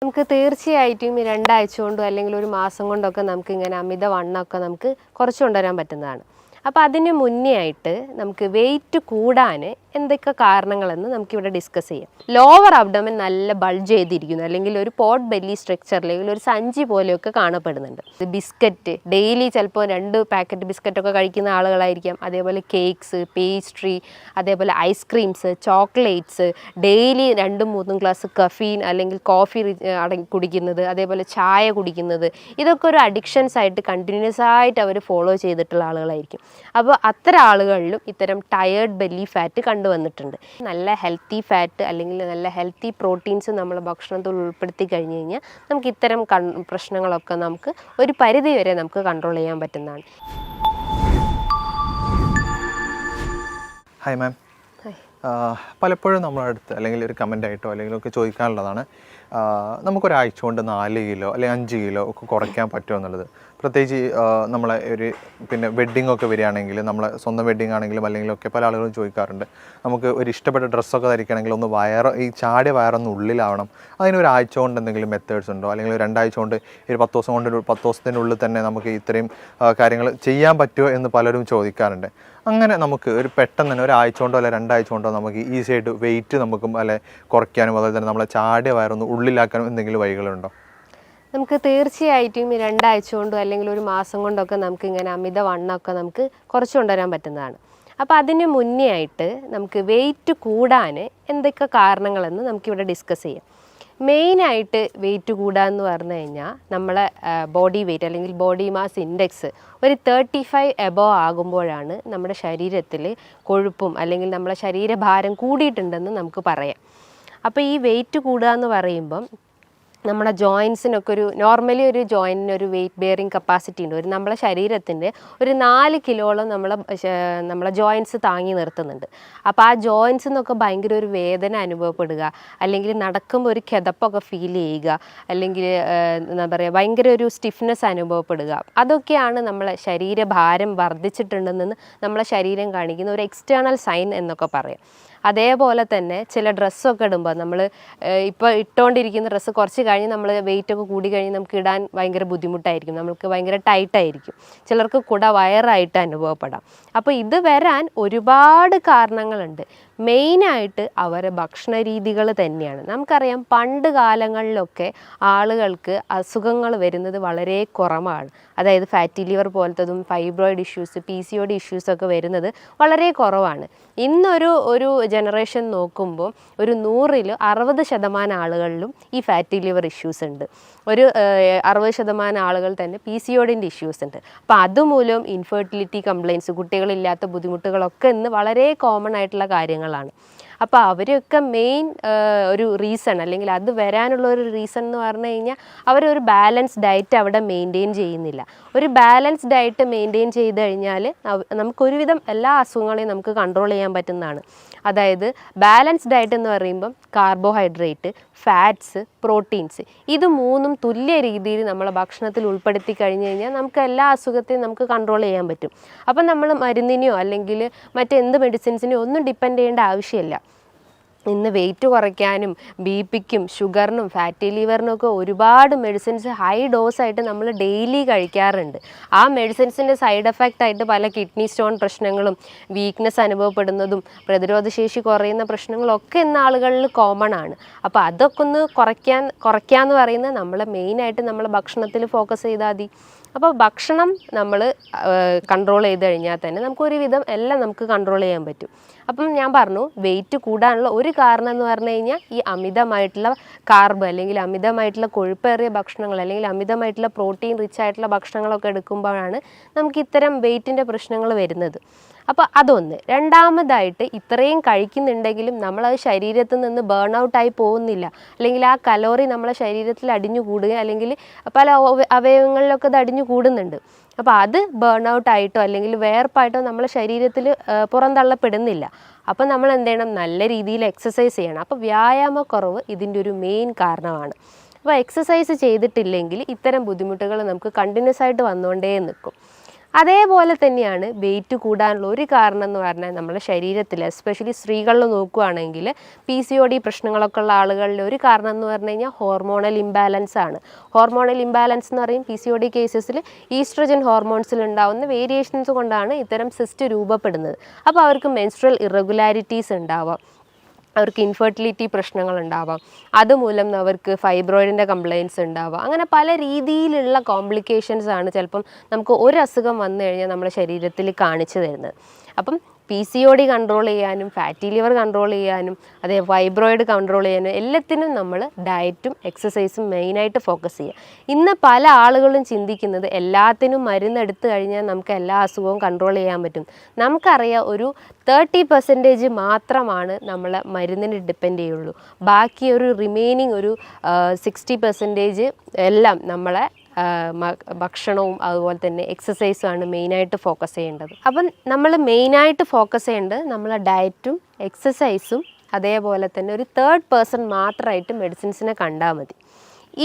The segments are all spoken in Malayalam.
നമുക്ക് തീർച്ചയായിട്ടും ഈ 2 ആഴ്ച കൊണ്ടോ അല്ലെങ്കിൽ ഒരു മാസം കൊണ്ടൊക്കെ നമുക്ക് ഇങ്ങനെ അമിതവണ്ണമൊക്കെ നമുക്ക് കുറച്ച് കൊണ്ടുവരാൻ പറ്റുന്നതാണ്. അപ്പോൾ അതിന് മുന്നേ ആയിട്ട് നമുക്ക് വെയിറ്റ് കൂടാൻ എന്തൊക്കെ കാരണങ്ങളെന്ന് നമുക്കിവിടെ ഡിസ്കസ് ചെയ്യാം. ലോവർ അബ്ഡോമൻ നല്ല ബൾജ് ചെയ്തിരിക്കുന്നു, അല്ലെങ്കിൽ ഒരു പോട്ട് ബെല്ലി സ്ട്രക്ചർ, അല്ലെങ്കിൽ ഒരു സഞ്ചി പോലെയൊക്കെ കാണപ്പെടുന്നുണ്ട്. ബിസ്ക്കറ്റ് ഡെയിലി ചിലപ്പോൾ 2 പാക്കറ്റ് ബിസ്ക്കറ്റൊക്കെ കഴിക്കുന്ന ആളുകളായിരിക്കാം. അതേപോലെ കേക്ക്സ്, പേസ്ട്രി, അതേപോലെ ice creams, chocolates, daily 2-3 glass caffeine അല്ലെങ്കിൽ കോഫി കുടിക്കുന്നത്, അതേപോലെ ചായ കുടിക്കുന്നത്, ഇതൊക്കെ ഒരു അഡിക്ഷൻസ് ആയിട്ട് കണ്ടിന്യൂസ് ആയിട്ട് അവർ ഫോളോ ചെയ്തിട്ടുള്ള ആളുകളായിരിക്കും. അപ്പോൾ അത്തരം ആളുകളിലും ഇത്തരം ടയേർഡ് ബെല്ലി ഫാറ്റ് കണ്ടുവന്നിട്ടുണ്ട്. നല്ല ഹെൽത്തി ഫാറ്റ് അല്ലെങ്കിൽ നല്ല ഹെൽത്തി പ്രോട്ടീൻസ് നമ്മൾ ഭക്ഷണത്തിൽ ഉൾപ്പെടുത്തി കഴിഞ്ഞ് കഴിഞ്ഞാൽ നമുക്ക് ഇത്തരം പ്രശ്നങ്ങളൊക്കെ നമുക്ക് ഒരു പരിധി വരെ നമുക്ക് കൺട്രോൾ ചെയ്യാൻ പറ്റുന്നതാണ്. ഹായ് മാം, പലപ്പോഴും നമ്മുടെ അടുത്ത് അല്ലെങ്കിൽ ഒരു കമൻ്റ് ആയിട്ടോ അല്ലെങ്കിൽ ഒക്കെ ചോദിക്കാനുള്ളതാണ്, നമുക്കൊരാഴ്ച കൊണ്ട് 4 കിലോ അല്ലെങ്കിൽ 5 കിലോ ഒക്കെ കുറയ്ക്കാൻ പറ്റുമോ എന്നുള്ളത്. പ്രത്യേകിച്ച് നമ്മളെ ഒരു വെഡ്ഡിംഗ് ഒക്കെ വരികയാണെങ്കിൽ, നമ്മളെ സ്വന്തം വെഡ്ഡിംഗ് ആണെങ്കിലും അല്ലെങ്കിലൊക്കെ പല ആളുകളും ചോദിക്കാറുണ്ട്, നമുക്ക് ഒരു ഇഷ്ടപ്പെട്ട ഡ്രസ്സൊക്കെ ധരിക്കണമെങ്കിൽ ഒന്ന് ഈ ചാടിയ വയറൊന്ന് ഉള്ളിലാവണം, അതിന് ഒരാഴ്ച കൊണ്ട് എന്തെങ്കിലും മെത്തേഡ്സ് ഉണ്ടോ, അല്ലെങ്കിൽ 2 ആഴ്ച കൊണ്ട് 10 ദിവസം കൊണ്ട് 10 ദിവസത്തിനുള്ളിൽ തന്നെ നമുക്ക് ഇത്രയും കാര്യങ്ങൾ ചെയ്യാൻ പറ്റുമോ എന്ന് പലരും ചോദിക്കാറുണ്ട്. അങ്ങനെ നമുക്ക് ഒരു പെട്ടെന്ന് തന്നെ ഒരാഴ്ച കൊണ്ടോ അല്ലെ 2 ആഴ്ച കൊണ്ടോ നമുക്ക് ഈസി ആയിട്ട് വെയിറ്റ് നമുക്കും അല്ലെ കുറയ്ക്കാനും അതുപോലെ തന്നെ നമ്മളെ ചാടിയ വയറൊന്ന് ഉള്ളിലാക്കാനും എന്തെങ്കിലും വഴികളുണ്ടോ? നമുക്ക് തീർച്ചയായിട്ടും ഈ 2 ആഴ്ച കൊണ്ടോ അല്ലെങ്കിൽ ഒരു മാസം കൊണ്ടൊക്കെ നമുക്ക് ഇങ്ങനെ അമിതവണ്ണമൊക്കെ നമുക്ക് കുറച്ച് കൊണ്ടുവരാൻ പറ്റുന്നതാണ്. അപ്പോൾ അതിന് മുന്നേ ആയിട്ട് നമുക്ക് വെയിറ്റ് കൂടാൻ എന്തൊക്കെ കാരണങ്ങളെന്ന് നമുക്കിവിടെ ഡിസ്കസ് ചെയ്യാം. മെയിനായിട്ട് വെയിറ്റ് കൂടാന്ന് പറഞ്ഞു കഴിഞ്ഞാൽ നമ്മളെ ബോഡി വെയിറ്റ് അല്ലെങ്കിൽ ബോഡി മാസ് ഇൻഡെക്സ് ഒരു 35 എബോവ് ആകുമ്പോഴാണ് നമ്മുടെ ശരീരത്തിൽ കൊഴുപ്പും അല്ലെങ്കിൽ നമ്മളെ ശരീരഭാരം കൂടിയിട്ടുണ്ടെന്ന് നമുക്ക് പറയാം. അപ്പോൾ ഈ വെയിറ്റ് കൂടുക എന്ന് പറയുമ്പം നമ്മുടെ ജോയിൻസിനൊക്കെ നോർമലി ഒരു ജോയിൻറ്റിന് ഒരു വെയിറ്റ് ബെയറിങ് കപ്പാസിറ്റി ഉണ്ട്. നമ്മളെ ശരീരത്തിൻ്റെ ഒരു 4 കിലോളം നമ്മളെ ജോയിൻസ് താങ്ങി നിർത്തുന്നുണ്ട്. അപ്പോൾ ആ ജോയിൻസിൽ നിന്നൊക്കെ ഭയങ്കര ഒരു വേദന അനുഭവപ്പെടുക, അല്ലെങ്കിൽ നടക്കുമ്പോൾ ഒരു കിതപ്പൊക്കെ ഫീൽ ചെയ്യുക, അല്ലെങ്കിൽ എന്താ പറയുക ഭയങ്കര ഒരു സ്റ്റിഫ്നെസ് അനുഭവപ്പെടുക, അതൊക്കെയാണ് നമ്മളെ ശരീരഭാരം വർദ്ധിച്ചിട്ടുണ്ടെന്ന് നമ്മളെ ശരീരം കാണിക്കുന്ന ഒരു എക്സ്റ്റേണൽ സൈൻ എന്നൊക്കെ പറയാം. അതേപോലെ തന്നെ ചില ഡ്രസ്സൊക്കെ ഇടുമ്പോൾ നമ്മൾ ഇപ്പോൾ ഇട്ടുകൊണ്ടിരിക്കുന്ന ഡ്രസ്സ് കുറച്ച് കഴിഞ്ഞ് നമ്മൾ വെയിറ്റൊക്കെ കൂടി കഴിഞ്ഞ് നമുക്ക് ഇടാൻ ഭയങ്കര ബുദ്ധിമുട്ടായിരിക്കും, നമുക്ക് ഭയങ്കര ടൈറ്റായിരിക്കും, ചിലർക്ക് വയറായിട്ട് അനുഭവപ്പെടാം. അപ്പോൾ ഇത് വരാൻ ഒരുപാട് കാരണങ്ങളുണ്ട്. മെയിനായിട്ട് അവരെ ഭക്ഷണ രീതികൾ തന്നെയാണ്. നമുക്കറിയാം പണ്ട് കാലങ്ങളിലൊക്കെ ആളുകൾക്ക് അസുഖങ്ങൾ വരുന്നത് വളരെ കുറവാണ്. അതായത് ഫാറ്റി ലിവർ പോലത്തതും ഫൈബ്രോയിഡ് ഇഷ്യൂസ്, PCOD ഇഷ്യൂസൊക്കെ വരുന്നത് വളരെ കുറവാണ്. ഇന്നൊരു ജനറേഷൻ നോക്കുമ്പോൾ ഒരു 100-ൽ 60% ആളുകളിലും ഈ ഫാറ്റി ലിവർ ഇഷ്യൂസ് ഉണ്ട്. ഒരു 60% ആളുകൾ തന്നെ PCODൻ്റെ ഇഷ്യൂസ് ഉണ്ട്. അപ്പോൾ അതുമൂലം ഇൻഫെർട്ടിലിറ്റി കംപ്ലയിൻസ്, കുട്ടികളില്ലാത്ത ബുദ്ധിമുട്ടുകളൊക്കെ ഇന്ന് വളരെ കോമൺ ആയിട്ടുള്ള കാര്യങ്ങളാണ്. അപ്പോൾ അവരൊക്കെ മെയിൻ ഒരു റീസൺ അല്ലെങ്കിൽ അത് വരാനുള്ള ഒരു റീസൺ എന്ന് പറഞ്ഞു കഴിഞ്ഞാൽ അവരൊരു ബാലൻസ് ഡയറ്റ് അവിടെ മെയിൻറ്റെയിൻ ചെയ്യുന്നില്ല. ഒരു ബാലൻസ് ഡയറ്റ് മെയിൻറ്റെയിൻ ചെയ്ത് കഴിഞ്ഞാൽ നമുക്കൊരുവിധം എല്ലാ അസുഖങ്ങളെയും നമുക്ക് കൺട്രോൾ ചെയ്യാൻ പറ്റുന്നതാണ്. അതായത് ബാലൻസ് ഡയറ്റ് എന്ന് പറയുമ്പം കാർബോഹൈഡ്രേറ്റ്, ഫാറ്റ്സ്, പ്രോട്ടീൻസ്, ഇത് 3ഉം തുല്യ രീതിയിൽ നമ്മളെ ഭക്ഷണത്തിൽ ഉൾപ്പെടുത്തി കഴിഞ്ഞ് കഴിഞ്ഞാൽ നമുക്ക് എല്ലാ അസുഖത്തെയും നമുക്ക് കൺട്രോൾ ചെയ്യാൻ പറ്റും. അപ്പം നമ്മൾ മരുന്നിനെയോ അല്ലെങ്കിൽ മറ്റെന്ത് മെഡിസിൻസിനെയോ ഒന്നും ഡിപ്പെൻഡ് ചെയ്യേണ്ട ആവശ്യമില്ല. ഇന്ന് വെയിറ്റ് കുറയ്ക്കാനും BP-ക്കും ഷുഗറിനും ഫാറ്റി ലിവറിനൊക്കെ ഒരുപാട് മെഡിസിൻസ് ഹൈ ഡോസായിട്ട് നമ്മൾ ഡെയിലി കഴിക്കാറുണ്ട്. ആ മെഡിസിൻസിൻ്റെ സൈഡ് എഫക്റ്റ് ആയിട്ട് പല കിഡ്നി സ്റ്റോൺ പ്രശ്നങ്ങളും വീക്ക്നെസ് അനുഭവപ്പെടുന്നതും പ്രതിരോധശേഷി കുറയുന്ന പ്രശ്നങ്ങളൊക്കെ ഇന്ന് ആളുകളിൽ കോമൺ ആണ്. അപ്പോൾ അതൊക്കെ ഒന്ന് കുറയ്ക്കാന്ന് പറയുന്നത് നമ്മൾ മെയിനായിട്ട് നമ്മൾ ഭക്ഷണത്തിൽ ഫോക്കസ് ചെയ്താൽ മതി. അപ്പോൾ ഭക്ഷണം നമ്മൾ കൺട്രോൾ ചെയ്ത് കഴിഞ്ഞാൽ തന്നെ നമുക്കൊരുവിധം എല്ലാം നമുക്ക് കൺട്രോൾ ചെയ്യാൻ പറ്റും. അപ്പം ഞാൻ പറഞ്ഞു വെയിറ്റ് കൂടാനുള്ള ഒരു കാരണം എന്ന് പറഞ്ഞു കഴിഞ്ഞാൽ ഈ അമിതമായിട്ടുള്ള കാർബ് അല്ലെങ്കിൽ അമിതമായിട്ടുള്ള കൊഴുപ്പേറിയ ഭക്ഷണങ്ങൾ അല്ലെങ്കിൽ അമിതമായിട്ടുള്ള പ്രോട്ടീൻ റിച്ച് ആയിട്ടുള്ള ഭക്ഷണങ്ങളൊക്കെ എടുക്കുമ്പോഴാണ് നമുക്ക് ഇത്തരം വെയിറ്റിൻ്റെ പ്രശ്നങ്ങൾ വരുന്നത്. അപ്പോൾ അതൊന്ന്. രണ്ടാമതായിട്ട് ഇത്രയും കഴിക്കുന്നുണ്ടെങ്കിലും നമ്മളത് ശരീരത്തിൽ നിന്ന് ബേൺ ഔട്ടായി പോകുന്നില്ല, അല്ലെങ്കിൽ ആ കലോറി നമ്മളെ ശരീരത്തിൽ അടിഞ്ഞു കൂടുക അല്ലെങ്കിൽ പല അവയവങ്ങളിലൊക്കെ അത് അടിഞ്ഞു കൂടുന്നുണ്ട്. അപ്പോൾ അത് ബേൺ ഔട്ടായിട്ടോ അല്ലെങ്കിൽ വേർപ്പായിട്ടോ നമ്മളെ ശരീരത്തിൽ പുറന്തള്ളപ്പെടുന്നില്ല. അപ്പോൾ നമ്മൾ എന്ത് ചെയ്യണം? നല്ല രീതിയിൽ എക്സസൈസ് ചെയ്യണം. അപ്പോൾ വ്യായാമക്കുറവ് ഇതിൻ്റെ ഒരു മെയിൻ കാരണമാണ്. അപ്പോൾ എക്സസൈസ് ചെയ്തിട്ടില്ലെങ്കിൽ ഇത്തരം ബുദ്ധിമുട്ടുകൾ നമുക്ക് കണ്ടിന്യൂസ് ആയിട്ട് വന്നുകൊണ്ടേ നിൽക്കും. അതേപോലെ തന്നെയാണ് വെയിറ്റ് കൂടാനുള്ള ഒരു കാരണം എന്ന് പറഞ്ഞാൽ നമ്മുടെ ശരീരത്തിൽ എസ്പെഷ്യലി സ്ത്രീകളിൽ നോക്കുകയാണെങ്കിൽ PCOD പ്രശ്നങ്ങളൊക്കെ ഉള്ള ആളുകളിൽ ഒരു കാരണം എന്ന് പറഞ്ഞു കഴിഞ്ഞാൽ ഹോർമോണൽ ഇംബാലൻസ് ആണ്. ഹോർമോണൽ ഇംബാലൻസ് എന്ന് പറയും PCOD കേസസിൽ ഈസ്ട്രജൻ ഹോർമോൺസിൽ ഉണ്ടാകുന്ന വേരിയേഷൻസ് കൊണ്ടാണ് ഇത്തരം സിസ്റ്റ് രൂപപ്പെടുന്നത്. അപ്പോൾ അവർക്ക് മെൻസ്ട്രൽ ഇറഗുലാരിറ്റീസ് ഉണ്ടാവാം, അവർക്ക് ഇൻഫെർട്ടിലിറ്റി പ്രശ്നങ്ങൾ ഉണ്ടാവാം, അതുമൂലം അവർക്ക് ഫൈബ്രോയിഡിൻ്റെ കംപ്ലയിൻസ് ഉണ്ടാവാം. അങ്ങനെ പല രീതിയിലുള്ള കോംപ്ലിക്കേഷൻസ് ആണ് ചിലപ്പം നമുക്ക് ഒരു അസുഖം വന്നു കഴിഞ്ഞാൽ നമ്മുടെ ശരീരത്തിൽ കാണിച്ചു തരുന്നത്. അപ്പം PCOD കൺട്രോൾ ചെയ്യാനും ഫാറ്റി ലിവർ കൺട്രോൾ ചെയ്യാനും അതേ ഫൈബ്രോയിഡ് കൺട്രോൾ ചെയ്യാനും എല്ലാത്തിനും നമ്മൾ ഡയറ്റും എക്സസൈസും മെയിനായിട്ട് ഫോക്കസ് ചെയ്യുക. ഇന്ന് പല ആളുകളും ചിന്തിക്കുന്നത് എല്ലാത്തിനും മരുന്നെടുത്ത് കഴിഞ്ഞാൽ നമുക്ക് എല്ലാ അസുഖവും കൺട്രോൾ ചെയ്യാൻ പറ്റും. നമുക്കറിയാം ഒരു 30% മാത്രമാണ് നമ്മൾ മരുന്നിന് ഡിപ്പെൻഡ് ചെയ്യുള്ളൂ. ബാക്കി ഒരു റിമൈനിങ് ഒരു 60% എല്ലാം നമ്മളെ ഭക്ഷണവും അതുപോലെ തന്നെ എക്സസൈസുമാണ് മെയിനായിട്ട് ഫോക്കസ് ചെയ്യേണ്ടത്. അപ്പം നമ്മൾ മെയിനായിട്ട് ഫോക്കസ് ചെയ്യേണ്ടത് നമ്മളെ ഡയറ്റും എക്സസൈസും അതേപോലെ തന്നെ ഒരു 3rd മാത്രമായിട്ട് മെഡിസിൻസിനെ കണ്ടാൽ മതി.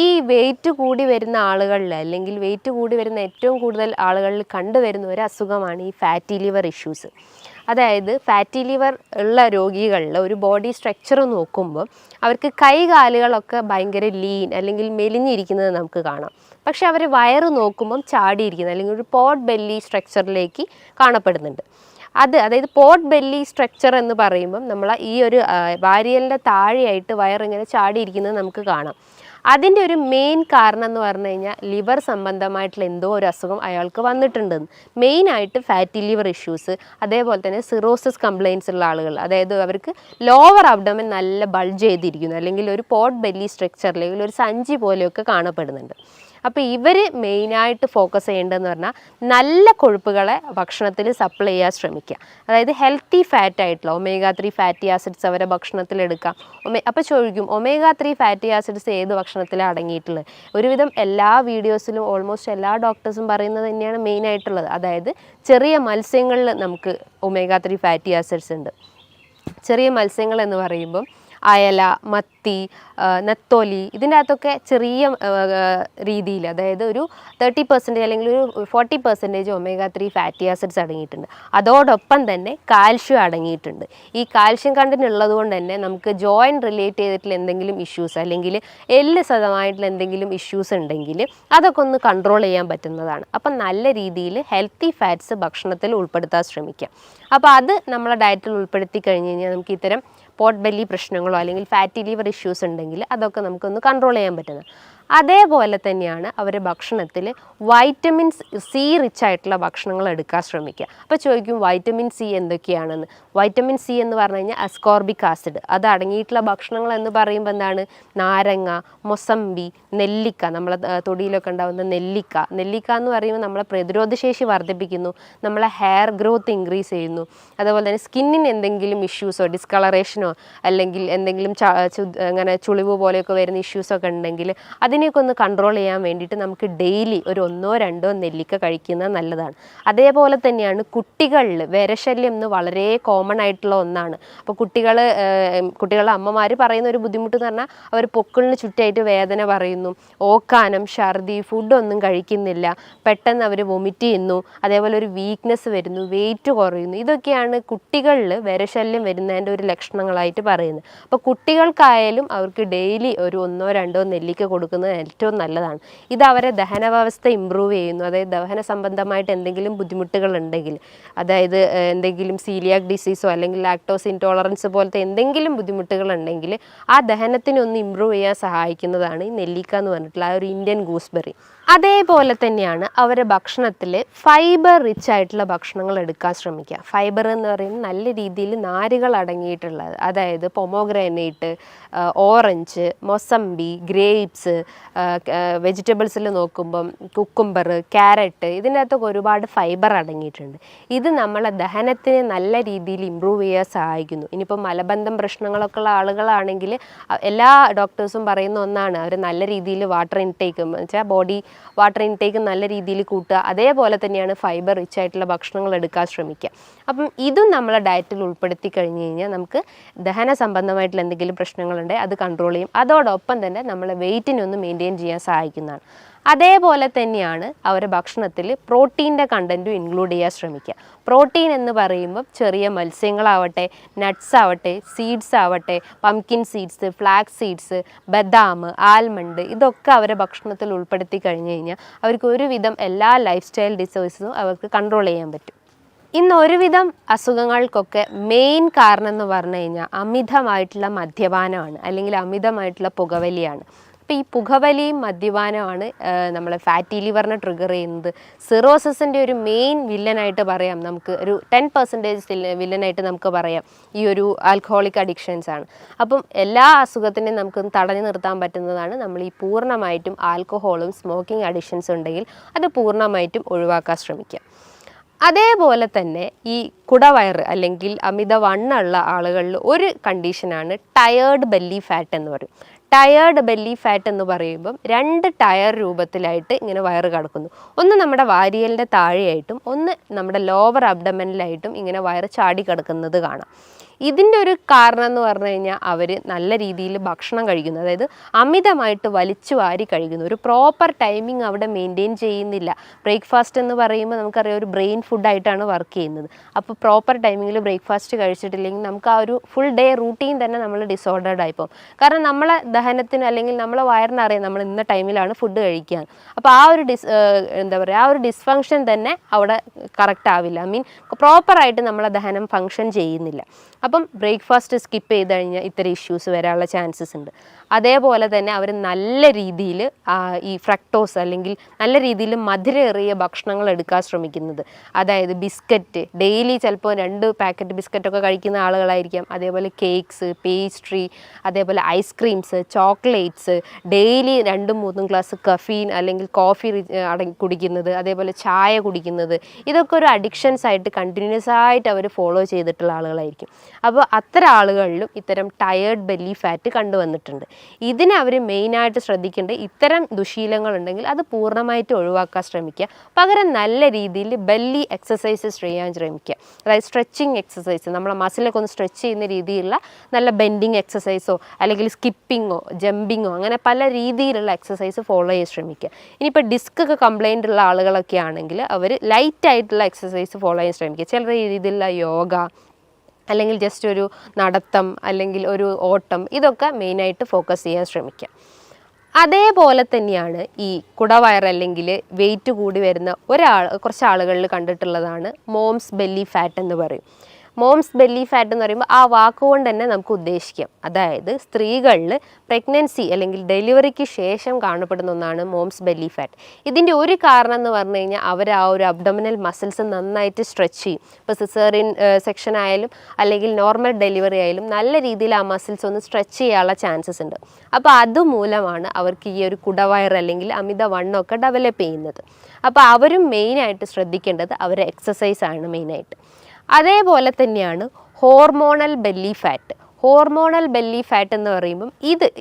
ഈ വെയിറ്റ് കൂടി വരുന്ന ആളുകളിൽ അല്ലെങ്കിൽ വെയിറ്റ് കൂടി വരുന്ന ഏറ്റവും കൂടുതൽ ആളുകളിൽ കണ്ടുവരുന്ന ഒരു അസുഖമാണ് ഈ ഫാറ്റി ലിവർ ഇഷ്യൂസ്. അതായത് ഫാറ്റി ലിവർ ഉള്ള രോഗികളിൽ ഒരു ബോഡി സ്ട്രക്ചർ നോക്കുമ്പോൾ അവർക്ക് കൈകാലുകളൊക്കെ ഭയങ്കര ലീൻ അല്ലെങ്കിൽ മെലിഞ്ഞിരിക്കുന്നത് നമുക്ക് കാണാം. പക്ഷെ അവർ വയറ് നോക്കുമ്പം ചാടിയിരിക്കുന്നത് അല്ലെങ്കിൽ ഒരു പോട്ട് ബെല്ലി സ്ട്രക്ചറിലേക്ക് കാണപ്പെടുന്നുണ്ട്. അതായത് പോട്ട് ബെല്ലി സ്ട്രക്ചർ എന്ന് പറയുമ്പം നമ്മൾ ഈ ഒരു വാരിയലിൻ്റെ താഴെയായിട്ട് വയറിങ്ങനെ ചാടിയിരിക്കുന്നത് നമുക്ക് കാണാം. അതിൻ്റെ ഒരു മെയിൻ കാരണം എന്ന് പറഞ്ഞു കഴിഞ്ഞാൽ ലിവർ സംബന്ധമായിട്ടുള്ള എന്തോ ഒരു അസുഖം അയാൾക്ക് വന്നിട്ടുണ്ടെന്ന്. മെയിനായിട്ട് ഫാറ്റി ലിവർ ഇഷ്യൂസ്, അതേപോലെ തന്നെ സിറോസിസ് കംപ്ലയിൻസ് ഉള്ള ആളുകൾ, അതായത് അവർക്ക് ലോവർ അബ്ഡോമൻ നല്ല ബൾജ് ചെയ്തിരിക്കുന്നു അല്ലെങ്കിൽ ഒരു പോട്ട് ബെല്ലി സ്ട്രക്ചർ അല്ലെങ്കിൽ ഒരു സഞ്ചി പോലെയൊക്കെ കാണപ്പെടുന്നുണ്ട്. അപ്പോൾ ഇവർ മെയിനായിട്ട് ഫോക്കസ് ചെയ്യേണ്ടതെന്ന് പറഞ്ഞാൽ നല്ല കൊഴുപ്പുകളെ ഭക്ഷണത്തിൽ സപ്ലൈ ചെയ്യാൻ ശ്രമിക്കുക. അതായത് ഹെൽത്തി ഫാറ്റ് ആയിട്ടുള്ള omega-3 ഫാറ്റി ആസിഡ്സ് അവരെ ഭക്ഷണത്തിലെടുക്കാം. അപ്പോൾ ചോദിക്കും omega-3 ഫാറ്റി ആസിഡ്സ് ഏത് ഭക്ഷണത്തിലാണ് അടങ്ങിയിട്ടുള്ളത്? ഒരുവിധം എല്ലാ വീഡിയോസിലും ഓൾമോസ്റ്റ് എല്ലാ ഡോക്ടേഴ്സും പറയുന്നത് തന്നെയാണ് മെയിനായിട്ടുള്ളത്. അതായത് ചെറിയ മത്സ്യങ്ങളിൽ നമുക്ക് omega-3 ഫാറ്റി ആസിഡ്സ് ഉണ്ട്. ചെറിയ മത്സ്യങ്ങൾ എന്ന് പറയുമ്പം അയല, മത്തി, നെത്തോലി, ഇതിൻ്റെ അകത്തൊക്കെ ചെറിയ രീതിയിൽ അതായത് ഒരു 30% അല്ലെങ്കിൽ ഒരു 40% omega-3 ഫാറ്റി ആസിഡ്സ് അടങ്ങിയിട്ടുണ്ട്. അതോടൊപ്പം തന്നെ കാൽഷ്യം അടങ്ങിയിട്ടുണ്ട്. ഈ കാൽഷ്യം കണ്ടന്റ് ഉള്ളത് കൊണ്ട് തന്നെ നമുക്ക് ജോയിൻറ്റ് റിലേറ്റ് ചെയ്തിട്ടുള്ള എന്തെങ്കിലും ഇഷ്യൂസ് അല്ലെങ്കിൽ എല്ല് സതമായിട്ടുള്ള എന്തെങ്കിലും ഇഷ്യൂസ് ഉണ്ടെങ്കിൽ അതൊക്കെ ഒന്ന് കൺട്രോൾ ചെയ്യാൻ പറ്റുന്നതാണ്. അപ്പം നല്ല രീതിയിൽ ഹെൽത്തി ഫാറ്റ്സ് ഭക്ഷണത്തിൽ ഉൾപ്പെടുത്താൻ ശ്രമിക്കാം. അപ്പോൾ അത് നമ്മളെ ഡയറ്റിൽ ഉൾപ്പെടുത്തി കഴിഞ്ഞ് കഴിഞ്ഞാൽ നമുക്ക് ഇത്തരം പോട്ട് ബെല്ലി പ്രശ്നങ്ങളോ അല്ലെങ്കിൽ ഫാറ്റി ലിവർ ഇഷ്യൂസ് ഉണ്ടെങ്കിൽ അതൊക്കെ നമുക്കൊന്ന് കൺട്രോൾ ചെയ്യാൻ പറ്റുന്നത്. അതേപോലെ തന്നെയാണ് അവർ ഭക്ഷണത്തിൽ വൈറ്റമിൻസ് സി റിച്ച് ആയിട്ടുള്ള ഭക്ഷണങ്ങൾ എടുക്കാൻ ശ്രമിക്കുക. അപ്പോൾ ചോദിക്കും വൈറ്റമിൻ സി എന്തൊക്കെയാണെന്ന്. വൈറ്റമിൻ സി എന്ന് പറഞ്ഞു കഴിഞ്ഞാൽ അസ്കോർബിക് ആസിഡ് അത് അടങ്ങിയിട്ടുള്ള ഭക്ഷണങ്ങൾ എന്ന് പറയുമ്പോൾ എന്താണ്? നാരങ്ങ, മൊസമ്പി, നെല്ലിക്ക, നമ്മളെ തൊടിയിലൊക്കെ ഉണ്ടാകുന്ന നെല്ലിക്ക എന്ന് പറയുമ്പോൾ നമ്മളെ പ്രതിരോധശേഷി വർദ്ധിപ്പിക്കുന്നു, നമ്മളെ ഹെയർ ഗ്രോത്ത് ഇൻക്രീസ് ചെയ്യുന്നു. അതുപോലെ തന്നെ സ്കിന്നിന് എന്തെങ്കിലും ഇഷ്യൂസോ ഡിസ്കളറേഷനോ അല്ലെങ്കിൽ എന്തെങ്കിലും അങ്ങനെ ചുളിവ് പോലെയൊക്കെ വരുന്ന ഇഷ്യൂസൊക്കെ ഉണ്ടെങ്കിൽ അതിനെയൊക്കെ ഒന്ന് കൺട്രോൾ ചെയ്യാൻ വേണ്ടിയിട്ട് നമുക്ക് ഡെയിലി ഒരു 1-2 നെല്ലിക്ക കഴിക്കുന്നത് നല്ലതാണ്. അതേപോലെ തന്നെയാണ് കുട്ടികളിൽ വിരശല്യം എന്ന് വളരെ കോമൺ ആയിട്ടുള്ള ഒന്നാണ്. അപ്പോൾ കുട്ടികളുടെ അമ്മമാർ പറയുന്ന ഒരു ബുദ്ധിമുട്ട് എന്ന് പറഞ്ഞാൽ അവർ പൊക്കിളിന് ചുറ്റായിട്ട് വേദന പറയുന്നു, ഓക്കാനം, ഛർദി, ഫുഡൊന്നും കഴിക്കുന്നില്ല, പെട്ടെന്ന് അവർ വൊമിറ്റ് ചെയ്യുന്നു, അതേപോലെ ഒരു വീക്ക്നെസ് വരുന്നു, വെയിറ്റ് കുറയുന്നു. ഇതൊക്കെയാണ് കുട്ടികളിൽ വിരശല്യം വരുന്നതിൻ്റെ ഒരു ലക്ഷണങ്ങളായിട്ട് പറയുന്നത്. അപ്പോൾ കുട്ടികൾക്കായാലും അവർക്ക് ഡെയിലി ഒരു 1-2 നെല്ലിക്ക കൊടുക്കുന്നത് ഏറ്റവും നല്ലതാണ്. ഇത് അവരെ ദഹന വ്യവസ്ഥ ഇമ്പ്രൂവ് ചെയ്യുന്നു. അതായത് ദഹന സംബന്ധമായിട്ട് എന്തെങ്കിലും ബുദ്ധിമുട്ടുകൾ ഉണ്ടെങ്കിൽ, അതായത് എന്തെങ്കിലും സീലിയാക് ഡിസീസോ അല്ലെങ്കിൽ ലാക്ടോസ് ഇൻടോളറൻസ് പോലത്തെ എന്തെങ്കിലും ബുദ്ധിമുട്ടുകൾ ഉണ്ടെങ്കിൽ ആ ദഹനത്തിനൊന്ന് ഇമ്പ്രൂവ് ചെയ്യാൻ സഹായിക്കുന്നതാണ് ഈ നെല്ലിക്ക എന്ന് പറഞ്ഞിട്ടുള്ള ആ ഒരു ഇന്ത്യൻ ഗൂസ്ബെറി. അതേപോലെ തന്നെയാണ് അവരുടെ ഭക്ഷണത്തിൽ ഫൈബർ റിച്ച് ആയിട്ടുള്ള ഭക്ഷണങ്ങൾ എടുക്കാൻ ശ്രമിക്കുക. ഫൈബർ എന്ന് പറയുന്നത് നല്ല രീതിയിൽ നാരുകൾ അടങ്ങിയിട്ടുള്ളത്, അതായത് പൊമോഗ്രാനൈറ്റ്, ഓറഞ്ച്, മൊസമ്പി, ഗ്രേപ്സ്, വെജിറ്റബിൾസിൽ നോക്കുമ്പം കുക്കുംബർ, ക്യാരറ്റ്, ഇതിൻ്റെ അകത്തൊക്കെ ഒരുപാട് ഫൈബർ അടങ്ങിയിട്ടുണ്ട്. ഇത് നമ്മളെ ദഹനത്തിനെ നല്ല രീതിയിൽ ഇമ്പ്രൂവ് ചെയ്യാൻ സഹായിക്കുന്നു. ഇനിയിപ്പോൾ മലബന്ധം പ്രശ്നങ്ങളൊക്കെ ഉള്ള ആളുകളാണെങ്കിൽ എല്ലാ ഡോക്ടേഴ്സും പറയുന്ന ഒന്നാണ് അവർ നല്ല രീതിയിൽ വാട്ടർ ഇൻടേക്ക് വെച്ചാൽ ബോഡി വാട്ടർ ഇൻടേക്ക് നല്ല രീതിയിൽ കൂട്ടുക. അതേപോലെ തന്നെയാണ് ഫൈബർ റിച്ച് ആയിട്ടുള്ള ഭക്ഷണങ്ങൾ എടുക്കാൻ ശ്രമിക്കുക. അപ്പം ഇതും നമ്മളെ ഡയറ്റിൽ ഉൾപ്പെടുത്തി കഴിഞ്ഞ് കഴിഞ്ഞാൽ നമുക്ക് ദഹന സംബന്ധമായിട്ടുള്ള എന്തെങ്കിലും പ്രശ്നങ്ങളുണ്ടെങ്കിൽ അത് കൺട്രോൾ ചെയ്യും. അതോടൊപ്പം തന്നെ നമ്മളെ വെയിറ്റിനൊന്ന് മെയിൻറ്റെയിൻ ചെയ്യാൻ സഹായിക്കുന്നതാണ്. അതേപോലെ തന്നെയാണ് അവരുടെ ഭക്ഷണത്തിൽ പ്രോട്ടീൻ്റെ കണ്ടൻറ്റും ഇൻക്ലൂഡ് ചെയ്യാൻ ശ്രമിക്കുക. പ്രോട്ടീൻ എന്ന് പറയുമ്പോൾ ചെറിയ മത്സ്യങ്ങളാവട്ടെ, നട്ട്സ് ആവട്ടെ, സീഡ്സ് ആവട്ടെ, പംകിൻ സീഡ്സ്, ഫ്ലാക്സ് സീഡ്സ്, ബദാം, ആൽമണ്ട്, ഇതൊക്കെ അവരുടെ ഭക്ഷണത്തിൽ ഉൾപ്പെടുത്തി കഴിഞ്ഞ് കഴിഞ്ഞാൽ അവർക്ക് ഒരുവിധം എല്ലാ ലൈഫ് സ്റ്റൈൽ ഡിസീസസും അവർക്ക് കൺട്രോൾ ചെയ്യാൻ പറ്റും. ഇന്ന് ഒരുവിധം അസുഖങ്ങൾക്കൊക്കെ മെയിൻ കാരണം എന്ന് പറഞ്ഞു കഴിഞ്ഞാൽ അമിതമായിട്ടുള്ള മദ്യപാനമാണ്, അല്ലെങ്കിൽ അമിതമായിട്ടുള്ള പുകവലിയാണ്. അപ്പോൾ ഈ പുകവലിയും മദ്യപാനമാണ് നമ്മളെ ഫാറ്റി ലിവറിനെ ട്രിഗർ ചെയ്യുന്നത്. സിറോസിസിൻ്റെ ഒരു മെയിൻ വില്ലനായിട്ട് പറയാം, നമുക്ക് ഒരു 10% വില്ലനായിട്ട് നമുക്ക് പറയാം ഈ ഒരു ആൽക്കഹോളിക് അഡിക്ഷൻസ് ആണ്. അപ്പം എല്ലാ അസുഖത്തിനെയും നമുക്ക് തടഞ്ഞു നിർത്താൻ പറ്റുന്നതാണ് നമ്മൾ ഈ പൂർണ്ണമായിട്ടും ആൽക്കഹോളും സ്മോക്കിംഗ് അഡിക്ഷൻസ് ഉണ്ടെങ്കിൽ അത് പൂർണ്ണമായിട്ടും ഒഴിവാക്കാൻ ശ്രമിക്കുക. അതേപോലെ തന്നെ ഈ കുടവയറ് അല്ലെങ്കിൽ അമിതവണ്ണമുള്ള ആളുകളിൽ ഒരു കണ്ടീഷനാണ് ടയേർഡ് ബെല്ലി ഫാറ്റ് എന്ന് പറയും. ടയേർഡ് ബെല്ലി ഫാറ്റ് എന്ന് പറയുമ്പം 2 ടയർ രൂപത്തിലായിട്ട് ഇങ്ങനെ വയറ് കിടക്കുന്നു. ഒന്ന് നമ്മുടെ വാരിയലിൻ്റെ താഴെയായിട്ടും ഒന്ന് നമ്മുടെ ലോവർ അബ്ഡമനിലായിട്ടും ഇങ്ങനെ വയറ് ചാടി കിടക്കുന്നത് കാണാം. ഇതിൻ്റെ ഒരു കാരണം എന്ന് പറഞ്ഞു കഴിഞ്ഞാൽ അവർ നല്ല രീതിയിൽ ഭക്ഷണം കഴിക്കുന്നു, അതായത് അമിതമായിട്ട് വലിച്ചു വാരി കഴിക്കുന്നു. ഒരു പ്രോപ്പർ ടൈമിംഗ് അവിടെ മെയിൻറ്റെയിൻ ചെയ്യുന്നില്ല. ബ്രേക്ക്ഫാസ്റ്റ് എന്ന് പറയുമ്പോൾ നമുക്കറിയാം ഒരു ബ്രെയിൻ ഫുഡായിട്ടാണ് വർക്ക് ചെയ്യുന്നത്. അപ്പോൾ പ്രോപ്പർ ടൈമിങ്ങിൽ ബ്രേക്ക്ഫാസ്റ്റ് കഴിച്ചിട്ടില്ലെങ്കിൽ നമുക്ക് ആ ഒരു ഫുൾ ഡേ റൂട്ടീൻ തന്നെ നമ്മൾ ഡിസോർഡേർഡ് ആയിപ്പോകും. കാരണം നമ്മളെ ദഹനത്തിന് അല്ലെങ്കിൽ നമ്മളെ വയറിനറിയാം നമ്മൾ ഇന്ന ടൈമിലാണ് ഫുഡ് കഴിക്കുക. അപ്പോൾ ആ ഒരു ആ ഒരു ഡിസ്ഫങ്ഷൻ തന്നെ അവിടെ കറക്റ്റ് ആവില്ല. പ്രോപ്പറായിട്ട് നമ്മളെ ദഹനം ഫങ്ഷൻ ചെയ്യുന്നില്ല. അപ്പം ബ്രേക്ക്ഫാസ്റ്റ് സ്കിപ്പ് ചെയ്ത് കഴിഞ്ഞാൽ ഇത്തരം ഇഷ്യൂസ് വരാനുള്ള ചാൻസസ് ഉണ്ട്. അതേപോലെ തന്നെ അവർ നല്ല രീതിയിൽ ഈ ഫ്രക്ടോസ് അല്ലെങ്കിൽ നല്ല രീതിയിൽ മധുരമേറിയ ഭക്ഷണങ്ങൾ എടുക്കാൻ ശ്രമിക്കുന്നത്. അതായത് ബിസ്ക്കറ്റ് ഡെയിലി ചിലപ്പോൾ 2 പാക്കറ്റ് ബിസ്ക്കറ്റൊക്കെ കഴിക്കുന്ന ആളുകളായിരിക്കാം. അതേപോലെ കേക്ക്സ്, പേസ്ട്രി, അതേപോലെ ice creams, chocolates, daily 2-3 glass caffeine അല്ലെങ്കിൽ കോഫി കുടിക്കുന്നത്, അതേപോലെ ചായ കുടിക്കുന്നത്, ഇതൊക്കെ ഒരു അഡിക്ഷൻസ് ആയിട്ട് കണ്ടിന്യൂസ് ആയിട്ട് അവർ ഫോളോ ചെയ്തിട്ടുള്ള ആളുകളായിരിക്കും. അപ്പോൾ അത്തരം ആളുകളിലും ഇത്തരം ടയേർഡ് ബെല്ലി ഫാറ്റ് കണ്ടുവന്നിട്ടുണ്ട്. ഇതിനെ അവർ മെയിനായിട്ട് ശ്രദ്ധിക്കേണ്ടത് ഇത്തരം ദുശീലങ്ങളുണ്ടെങ്കിൽ അത് പൂർണ്ണമായിട്ട് ഒഴിവാക്കാൻ ശ്രമിക്കുക. പകരം നല്ല രീതിയിൽ ബെല്ലി എക്സസൈസസ് ചെയ്യാൻ ശ്രമിക്കുക. അതായത് സ്ട്രെച്ചിങ് എക്സസൈസ്, നമ്മളെ മസിലൊക്കെ ഒന്ന് സ്ട്രെച്ച് ചെയ്യുന്ന രീതിയിലുള്ള നല്ല ബെൻഡിങ് എക്സസൈസോ അല്ലെങ്കിൽ സ്കിപ്പിങ്ങോ ജമ്പിങ്ങോ അങ്ങനെ പല രീതിയിലുള്ള എക്സസൈസ് ഫോളോ ചെയ്യാൻ ശ്രമിക്കുക. ഇനിയിപ്പോൾ ഡിസ്ക് ഒക്കെ കംപ്ലൈൻ്റ് ഉള്ള ആളുകളൊക്കെ ആണെങ്കിൽ അവർ ലൈറ്റായിട്ടുള്ള എക്സസൈസ് ഫോളോ ചെയ്യാൻ ശ്രമിക്കുക. ചില രീതിയിലുള്ള യോഗ അല്ലെങ്കിൽ ജസ്റ്റ് ഒരു നടത്തം അല്ലെങ്കിൽ ഒരു ഓട്ടം, ഇതൊക്കെ മെയിനായിട്ട് ഫോക്കസ് ചെയ്യാൻ ശ്രമിക്കുക. അതേപോലെ തന്നെയാണ് ഈ കുടവയർ അല്ലെങ്കിൽ വെയിറ്റ് കൂടി വരുന്ന കുറച്ച് ആളുകളിൽ കണ്ടിട്ടുള്ളതാണ് മോംസ് ബെല്ലി ഫാറ്റ് എന്ന് പറയും. മോംസ് ബെല്ലി ഫാറ്റ് എന്ന് പറയുമ്പോൾ ആ വാക്കുകൊണ്ട് തന്നെ നമുക്ക് ഉദ്ദേശിക്കാം, അതായത് സ്ത്രീകളിൽ പ്രഗ്നൻസി അല്ലെങ്കിൽ ഡെലിവറിക്ക് ശേഷം കാണപ്പെടുന്ന ഒന്നാണ് മോംസ് ബെല്ലി ഫാറ്റ്. ഇതിൻ്റെ ഒരു കാരണം എന്ന് പറഞ്ഞു കഴിഞ്ഞാൽ അവർ ആ ഒരു അബ്ഡോമിനൽ മസിൽസ് നന്നായിട്ട് സ്ട്രെച്ച് ചെയ്യും. ഇപ്പോൾ സിസേറിയൻ സെക്ഷൻ ആയാലും അല്ലെങ്കിൽ നോർമൽ ഡെലിവറി ആയാലും നല്ല രീതിയിൽ ആ മസിൽസ് ഒന്ന് സ്ട്രെച്ച് ചെയ്യാനുള്ള ചാൻസസ് ഉണ്ട്. അപ്പോൾ അതുമൂലമാണ് അവർക്ക് ഈ ഒരു കുടവയർ അല്ലെങ്കിൽ അമിതവണ്ണമൊക്കെ ഡെവലപ്പ് ചെയ്യുന്നത്. അപ്പോൾ അവരും മെയിനായിട്ട് ശ്രദ്ധിക്കേണ്ടത് അവരുടെ എക്സസൈസാണ് മെയിനായിട്ട്. അതേപോലെ തന്നെയാണ് hormonal belly fat. Hormonal belly fat എന്ന് പറയുമ്പം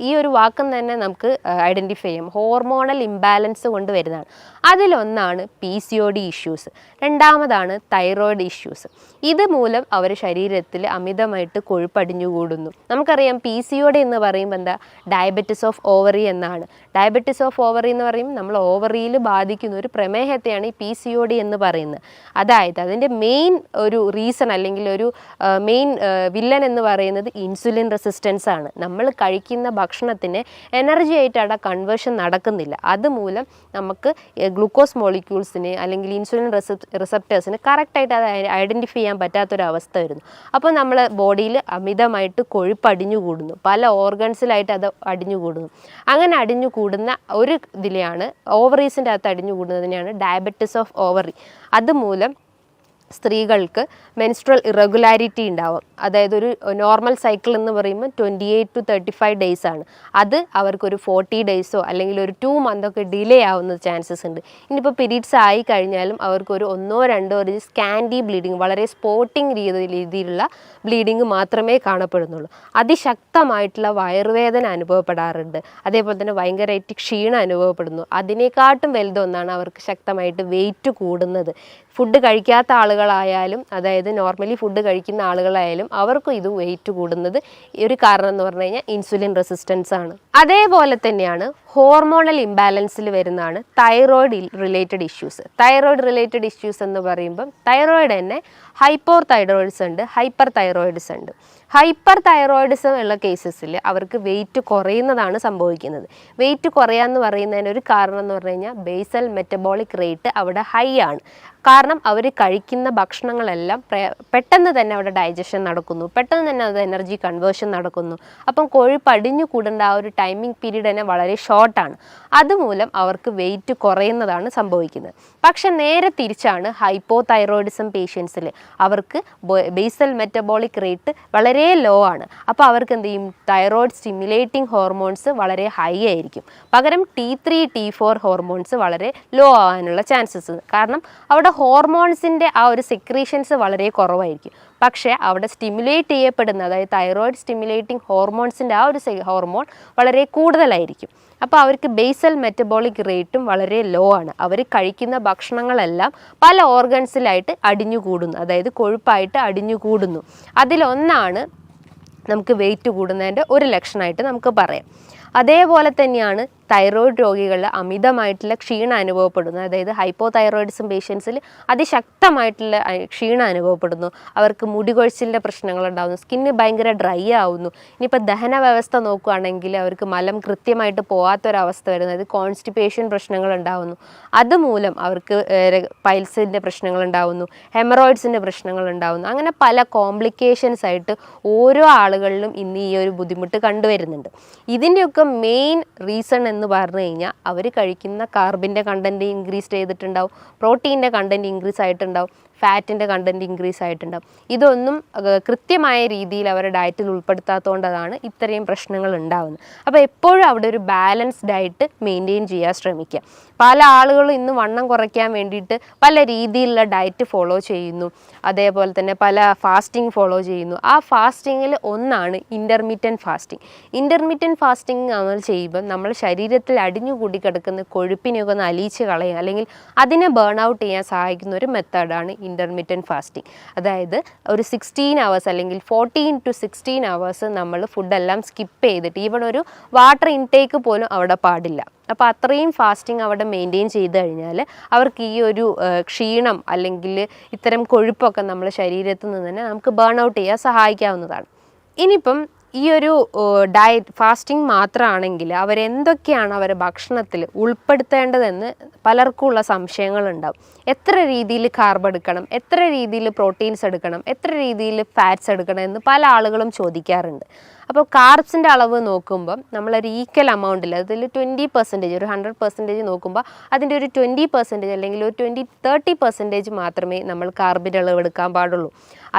ഈ ഒരു വാക്കും തന്നെ നമുക്ക് ഐഡൻറ്റിഫൈ ചെയ്യാം. ഹോർമോണൽ ഇംബാലൻസ് കൊണ്ട് വരുന്നതാണ്. അതിലൊന്നാണ് PCOD ഇഷ്യൂസ്, രണ്ടാമതാണ് തൈറോയിഡ് ഇഷ്യൂസ്. ഇത് മൂലം അവർ ശരീരത്തിൽ അമിതമായിട്ട് കൊഴുപ്പടിഞ്ഞുകൂടുന്നു. നമുക്കറിയാം PCOD എന്ന് പറയുമ്പോൾ എന്താ, ഡയബറ്റിസ് ഓഫ് ഓവറി എന്നാണ്. ഡയബറ്റിസ് ഓഫ് ഓവറി എന്ന് പറയുമ്പോൾ നമ്മൾ ഓവറിയിൽ ബാധിക്കുന്ന ഒരു പ്രമേഹത്തെയാണ് ഈ PCOD എന്ന് പറയുന്നത്. അതായത് അതിൻ്റെ മെയിൻ ഒരു റീസൺ അല്ലെങ്കിൽ ഒരു മെയിൻ വില്ലൻ എന്ന് പറയുന്നത് ഇൻസുലിൻ റെസിസ്റ്റൻസ് ആണ്. നമ്മൾ കഴിക്കുന്ന ഭക്ഷണത്തിന് എനർജി ആയിട്ട് അവിടെ കൺവേർഷൻ നടക്കുന്നില്ല. അതുമൂലം നമുക്ക് ഗ്ലൂക്കോസ് മോളിക്യൂൾസിന് അല്ലെങ്കിൽ ഇൻസുലിൻ റിസപ്റ്റേഴ്സിന് കറക്റ്റായിട്ട് അത് ഐഡൻറ്റിഫൈ ചെയ്യാൻ പറ്റാത്തൊരവസ്ഥ വരുന്നു. അപ്പോൾ നമ്മൾ ബോഡിയിൽ അമിതമായിട്ട് കൊഴുപ്പ് അടിഞ്ഞുകൂടുന്നു, പല ഓർഗൻസിലായിട്ട് അത് അടിഞ്ഞുകൂടുന്നു. അങ്ങനെ അടിഞ്ഞുകൂടുന്ന ഒരു ഇതിലെയാണ് ഓവറീസിൻ്റെ അകത്ത് അടിഞ്ഞുകൂടുന്നതിനെയാണ് ഡയബറ്റിസ് ഓഫ് ഓവറി. അതുമൂലം സ്ത്രീകൾക്ക് മെൻസ്ട്രൽ ഇറഗുലാരിറ്റി ഉണ്ടാവും. അതായത് ഒരു നോർമൽ സൈക്കിൾ എന്ന് പറയുമ്പോൾ 28 to 35 ഡേയ്സ് ആണ്. അത് അവർക്കൊരു 40 ഡേയ്സോ അല്ലെങ്കിൽ ഒരു 2 മന്തൊക്കെ ഡിലേ ആവുന്ന ചാൻസസ് ഉണ്ട്. ഇനിയിപ്പോൾ പീരീഡ്സ് ആയി കഴിഞ്ഞാലും അവർക്കൊരു 1-2 ഒരു സ്കാൻഡി ബ്ലീഡിങ്, വളരെ സ്പോട്ടിങ് രീതിയിലുള്ള ബ്ലീഡിങ് മാത്രമേ കാണപ്പെടുന്നുള്ളൂ. അതിശക്തമായിട്ടുള്ള വയറുവേദന അനുഭവപ്പെടാറുണ്ട്. അതേപോലെ തന്നെ ഭയങ്കരമായിട്ട് ക്ഷീണം അനുഭവപ്പെടുന്നു. അതിനേക്കാട്ടും വലുതൊന്നാണ് അവർക്ക് ശക്തമായിട്ട് വെയിറ്റ് കൂടുന്നത്. ഫുഡ് കഴിക്കാത്ത ആളുകൾ ആളുകളായാലും അതായത് നോർമലി ഫുഡ് കഴിക്കുന്ന ആളുകളായാലും അവർക്കും ഇത് വെയിറ്റ് കൂടുന്നത് ഒരു കാരണം എന്ന് പറഞ്ഞു കഴിഞ്ഞാൽ ഇൻസുലിൻ റെസിസ്റ്റൻസ് ആണ്. അതേപോലെ തന്നെയാണ് ഹോർമോണൽ ഇംബാലൻസിൽ വരുന്നതാണ് thyroid related issues. Thyroid related issues എന്ന് പറയുമ്പം തൈറോയിഡ് തന്നെ ഹൈപ്പോർ തൈറോയിഡ്സ് ഉണ്ട്, ഹൈപ്പർ തൈറോയിഡ്സ് ഉണ്ട്. ഹൈപ്പർ തൈറോയിഡിസം ഉള്ള കേസസിൽ അവർക്ക് വെയിറ്റ് കുറയുന്നതാണ് സംഭവിക്കുന്നത്. വെയിറ്റ് കുറയാന്ന് പറയുന്നതിന് ഒരു കാരണം എന്ന് പറഞ്ഞു കഴിഞ്ഞാൽ ബേസൽ മെറ്റബോളിക് റേറ്റ് അവിടെ ഹൈ ആണ്. കാരണം അവർ കഴിക്കുന്ന ഭക്ഷണങ്ങളെല്ലാം പെട്ടെന്ന് തന്നെ അവിടെ ഡൈജഷൻ നടക്കുന്നു, പെട്ടെന്ന് തന്നെ അത് എനർജി കൺവേർഷൻ നടക്കുന്നു. അപ്പം കൊഴുപ്പ് അടിഞ്ഞു കൂടേണ്ട ആ ഒരു ടൈമിംഗ് പീരീഡ് തന്നെ വളരെ ഷോർട്ടാണ്. അതുമൂലം അവർക്ക് വെയിറ്റ് കുറയുന്നതാണ് സംഭവിക്കുന്നത്. പക്ഷെ നേരെ തിരിച്ചാണ് ഹൈപ്പോ തൈറോയിഡിസം പേഷ്യൻസിൽ. അവർക്ക് ബേസൽ മെറ്റബോളിക് റേറ്റ് വളരെ ലോ ആണ്. അപ്പോൾ അവർക്ക് എന്ത് ചെയ്യും, തൈറോയിഡ് സ്റ്റിമുലേറ്റിംഗ് ഹോർമോൺസ് വളരെ ഹൈ ആയിരിക്കും. പകരം T3 T4 ഹോർമോൺസ് വളരെ ലോ ആവാനുള്ള ചാൻസസ്. കാരണം അവിടെ ഹോർമോൺസിൻ്റെ ആ ഒരു സെക്രീഷൻസ് വളരെ കുറവായിരിക്കും. പക്ഷേ അവിടെ സ്റ്റിമുലേറ്റ് ചെയ്യപ്പെടുന്ന അതായത് തൈറോയിഡ് സ്റ്റിമുലേറ്റിംഗ് ഹോർമോൺസിൻ്റെ ആ ഒരു ഹോർമോൺ വളരെ കൂടുതലായിരിക്കും. അപ്പോൾ അവർക്ക് ബേസൽ മെറ്റബോളിക് റേറ്റും വളരെ ലോ ആണ്. അവർ കഴിക്കുന്ന ഭക്ഷണങ്ങളെല്ലാം പല ഓർഗൻസിലായിട്ട് അടിഞ്ഞുകൂടുന്നു, അതായത് കൊഴുപ്പായിട്ട് അടിഞ്ഞുകൂടുന്നു. അതിലൊന്നാണ് നമുക്ക് വെയിറ്റ് കൂടുന്നതിൻ്റെ ഒരു ലക്ഷണമായിട്ട് നമുക്ക് പറയാം. അതേപോലെ തന്നെയാണ് തൈറോയിഡ് രോഗികളിൽ അമിതമായിട്ടുള്ള ക്ഷീണം അനുഭവപ്പെടുന്നു. അതായത് ഹൈപ്പോ തൈറോയിഡിസം പേഷ്യൻസിൽ അതിശക്തമായിട്ടുള്ള ക്ഷീണം അനുഭവപ്പെടുന്നു. അവർക്ക് മുടികൊഴിച്ചിലിൻ്റെ പ്രശ്നങ്ങളുണ്ടാകുന്നു, സ്കിന്ന് ഭയങ്കര ഡ്രൈ ആവുന്നു. ഇനിയിപ്പോൾ ദഹന വ്യവസ്ഥ നോക്കുകയാണെങ്കിൽ അവർക്ക് മലം കൃത്യമായിട്ട് പോകാത്തൊരവസ്ഥ വരുന്നു, അതായത് കോൺസ്റ്റിപ്പേഷൻ പ്രശ്നങ്ങളുണ്ടാകുന്നു. അതുമൂലം അവർക്ക് പൈൽസിൻ്റെ പ്രശ്നങ്ങളുണ്ടാകുന്നു, ഹെമറോയിഡ്സിൻ്റെ പ്രശ്നങ്ങളുണ്ടാകുന്നു. അങ്ങനെ പല കോംപ്ലിക്കേഷൻസ് ആയിട്ട് ഓരോ ആളുകളിലും ഇന്ന് ഈ ഒരു ബുദ്ധിമുട്ട് കണ്ടുവരുന്നുണ്ട്. ഇതിൻ്റെയൊക്കെ മെയിൻ റീസൺ എന്ന് പറഞ്ഞു കഴിഞ്ഞാൽ അവർ കഴിക്കുന്ന കാർബിൻ്റെ കണ്ടൻറ്റ് ഇൻക്രീസ് ചെയ്തിട്ടുണ്ടാവും, പ്രോട്ടീൻ്റെ കണ്ടൻറ്റ് ഇൻക്രീസ് ആയിട്ടുണ്ടാവും, ഫാറ്റിൻ്റെ കണ്ടൻറ്റ് ഇൻക്രീസ് ആയിട്ടുണ്ടാവും. ഇതൊന്നും കൃത്യമായ രീതിയിൽ അവരുടെ ഡയറ്റിൽ ഉൾപ്പെടുത്താത്തതുകൊണ്ടാണ് ഇത്രയും പ്രശ്നങ്ങൾ ഉണ്ടാകുന്നത്. അപ്പോൾ എപ്പോഴും അവിടെ ഒരു ബാലൻസ് ഡയറ്റ് മെയിൻറ്റെയിൻ ചെയ്യാൻ ശ്രമിക്കുക. പല ആളുകളും ഇന്ന് വണ്ണം കുറയ്ക്കാൻ വേണ്ടിയിട്ട് പല രീതിയിലുള്ള ഡയറ്റ് ഫോളോ ചെയ്യുന്നു, അതേപോലെ തന്നെ പല ഫാസ്റ്റിംഗ് ഫോളോ ചെയ്യുന്നു. ആ ഫാസ്റ്റിങ്ങിൽ ഒന്നാണ് ഇൻ്റർമീഡിയൻറ്റ് ഫാസ്റ്റിംഗ്. ഇൻ്റർമീഡിയൻറ്റ് ഫാസ്റ്റിംഗ് നമ്മൾ ചെയ്യുമ്പോൾ നമ്മൾ ശരീരത്തിൽ അടിഞ്ഞുകൂടി കിടക്കുന്ന കൊഴുപ്പിനെയൊക്കെ ഒന്ന് അലിയിച്ച് കളയും, അല്ലെങ്കിൽ അതിനെ ബേൺ ഔട്ട് ചെയ്യാൻ സഹായിക്കുന്ന ഒരു മെത്തേഡാണ് ഇൻ്റർമീഡിയൻറ്റ് ഫാസ്റ്റിംഗ്. അതായത് ഒരു 16 hours അല്ലെങ്കിൽ 14 to 16 hours നമ്മൾ ഫുഡെല്ലാം സ്കിപ്പ് ചെയ്തിട്ട് ഈവൺ ഒരു വാട്ടർ ഇൻടേക്ക് പോലും അവിടെ പാടില്ല. അപ്പോൾ അത്രയും ഫാസ്റ്റിംഗ് അവിടെ മെയിൻറ്റെയിൻ ചെയ്ത് കഴിഞ്ഞാൽ അവർക്ക് ഈ ഒരു ക്ഷീണം അല്ലെങ്കിൽ ഇത്തരം കൊഴുപ്പൊക്കെ നമ്മുടെ ശരീരത്തിൽ നിന്ന് തന്നെ നമുക്ക് ബേൺ ഔട്ട് ചെയ്യാൻ സഹായിക്കാവുന്നതാണ്. ഇനിയിപ്പം ഈ ഒരു ഡയറ്റ് ഫാസ്റ്റിംഗ് മാത്രമാണെങ്കിൽ അവരെന്തൊക്കെയാണ് അവരുടെ ഭക്ഷണത്തിൽ ഉൾപ്പെടുത്തേണ്ടതെന്ന് പലർക്കുമുള്ള സംശയങ്ങളുണ്ടാവും. എത്ര രീതിയിൽ കാർബ് എടുക്കണം, എത്ര രീതിയിൽ പ്രോട്ടീൻസ് എടുക്കണം, എത്ര രീതിയിൽ ഫാറ്റ്സ് എടുക്കണം എന്ന് പല ആളുകളും ചോദിക്കാറുണ്ട്. അപ്പോൾ കാർബ്സിൻ്റെ അളവ് നോക്കുമ്പം നമ്മളൊരു ഈക്വൽ എമൗണ്ടിൽ അതിൽ 20%, ഒരു 100% നോക്കുമ്പോൾ അതിൻ്റെ ഒരു 20% അല്ലെങ്കിൽ ഒരു 20-30% മാത്രമേ നമ്മൾ കാർബിൻ്റെ അളവ് എടുക്കാൻ പാടുള്ളൂ.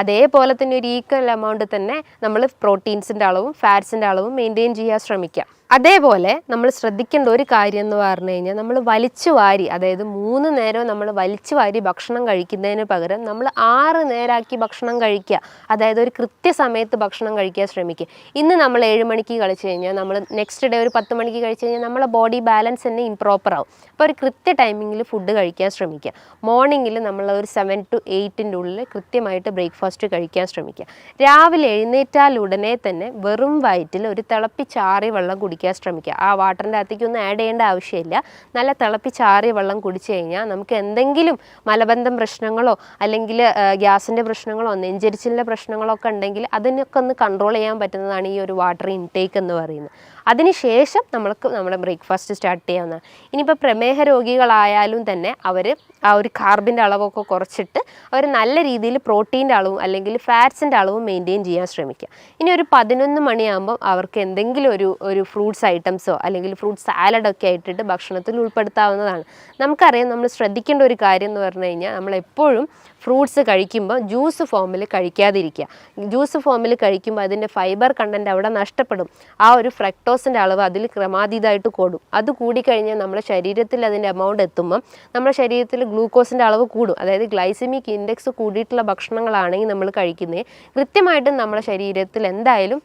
അതേപോലെ തന്നെ ഒരു ഈക്വൽ എമൗണ്ട് തന്നെ നമ്മൾ പ്രോട്ടീൻസിൻ്റെ അളവും ഫാറ്റ്സിൻ്റെ അളവും മെയിൻറ്റെയിൻ ചെയ്യാൻ ശ്രമിക്കുക. അതേപോലെ നമ്മൾ ശ്രദ്ധിക്കേണ്ട ഒരു കാര്യം എന്ന് പറഞ്ഞു കഴിഞ്ഞാൽ നമ്മൾ വലിച്ചു വാരി, അതായത് 3 നേരം നമ്മൾ വലിച്ചു വാരി ഭക്ഷണം കഴിക്കുന്നതിന് പകരം നമ്മൾ 6 നേരമാക്കി ഭക്ഷണം കഴിക്കുക. അതായത് ഒരു കൃത്യസമയത്ത് ഭക്ഷണം കഴിക്കാൻ ശ്രമിക്കുക. ഇന്ന് നമ്മൾ 7 മണിക്ക് കഴിച്ചു കഴിഞ്ഞാൽ നമ്മൾ നെക്സ്റ്റ് ഡേ ഒരു 10 മണിക്ക് കഴിച്ചു കഴിഞ്ഞാൽ നമ്മളെ ബോഡി ബാലൻസ് തന്നെ ഇംപ്രോപ്പർ ആവും. അപ്പോൾ ഒരു കൃത്യ ടൈമിങ്ങിൽ ഫുഡ് കഴിക്കാൻ ശ്രമിക്കുക. മോർണിംഗിൽ നമ്മൾ ഒരു 7 to 8 ഉള്ളിൽ കൃത്യമായിട്ട് ബ്രേക്ക്ഫാസ്റ്റ് കഴിക്കാൻ ശ്രമിക്കുക. രാവിലെ എഴുന്നേറ്റാൽ ഉടനെ തന്നെ വെറും വയറ്റിൽ ഒരു തിളപ്പിച്ചാറിയ വെള്ളം കുടിക്കുക ശ്രമിക്കുക. ആ വാട്ടറിൻ്റെ അകത്തേക്കൊന്നും ആഡ് ചെയ്യേണ്ട ആവശ്യമില്ല. നല്ല തിളപ്പിച്ചാറിയ വെള്ളം കുടിച്ചു കഴിഞ്ഞാൽ നമുക്ക് എന്തെങ്കിലും മലബന്ധം പ്രശ്നങ്ങളോ അല്ലെങ്കിൽ ഗ്യാസിൻ്റെ പ്രശ്നങ്ങളോ നെഞ്ചരിച്ചിലിൻ്റെ പ്രശ്നങ്ങളോ ഒക്കെ ഉണ്ടെങ്കിൽ അതിനൊക്കെ ഒന്ന് കൺട്രോൾ ചെയ്യാൻ പറ്റുന്നതാണ് ഈ ഒരു വാട്ടർ ഇൻടേക്ക് എന്ന് പറയുന്നത്. അതിനുശേഷം നമ്മൾക്ക് നമ്മുടെ ബ്രേക്ക്ഫാസ്റ്റ് സ്റ്റാർട്ട് ചെയ്യാവുന്നതാണ്. ഇനിയിപ്പോൾ പ്രമേഹ രോഗികളായാലും തന്നെ അവർ ആ ഒരു കാർബിൻ്റെ അളവൊക്കെ കുറച്ചിട്ട് അവർ നല്ല രീതിയിൽ പ്രോട്ടീൻ്റെ അളവും അല്ലെങ്കിൽ ഫാറ്റ്സിൻ്റെ അളവും മെയിൻറ്റെയിൻ ചെയ്യാൻ ശ്രമിക്കുക. ഇനി ഒരു 11 മണിയാകുമ്പോൾ അവർക്ക് എന്തെങ്കിലും ഒരു ഫ്രൂട്ട്സ് ഐറ്റംസോ അല്ലെങ്കിൽ ഫ്രൂട്ട് സാലഡൊക്കെ ആയിട്ടിട്ട് ഭക്ഷണത്തിൽ ഉൾപ്പെടുത്താവുന്നതാണ്. നമുക്കറിയാം, നമ്മൾ ശ്രദ്ധിക്കേണ്ട ഒരു കാര്യം എന്ന് പറഞ്ഞു കഴിഞ്ഞാൽ നമ്മളെപ്പോഴും ഫ്രൂട്ട്സ് കഴിക്കുമ്പോൾ ജ്യൂസ് ഫോമിൽ കഴിക്കാതിരിക്കുക. ജ്യൂസ് ഫോമിൽ കഴിക്കുമ്പോൾ അതിൻ്റെ ഫൈബർ കണ്ടൻറ്റ് അവിടെ നഷ്ടപ്പെടും. ആ ഒരു ഫ്രക്ടോസിൻ്റെ അളവ് അതിൽ ക്രമാതീതമായിട്ട് കൂടും. അത് കൂടിക്കഴിഞ്ഞാൽ നമ്മുടെ ശരീരത്തിൽ അതിൻ്റെ എമൗണ്ട് എത്തുമ്പം നമ്മുടെ ശരീരത്തിൽ ഗ്ലൂക്കോസിൻ്റെ അളവ് കൂടും. അതായത് ഗ്ലൈസമിക് ഇൻഡെക്സ് കൂടിയിട്ടുള്ള ഭക്ഷണങ്ങളാണെങ്കിൽ നമ്മൾ കഴിക്കുന്നത് കൃത്യമായിട്ടും നമ്മുടെ ശരീരത്തിൽ എന്തായാലും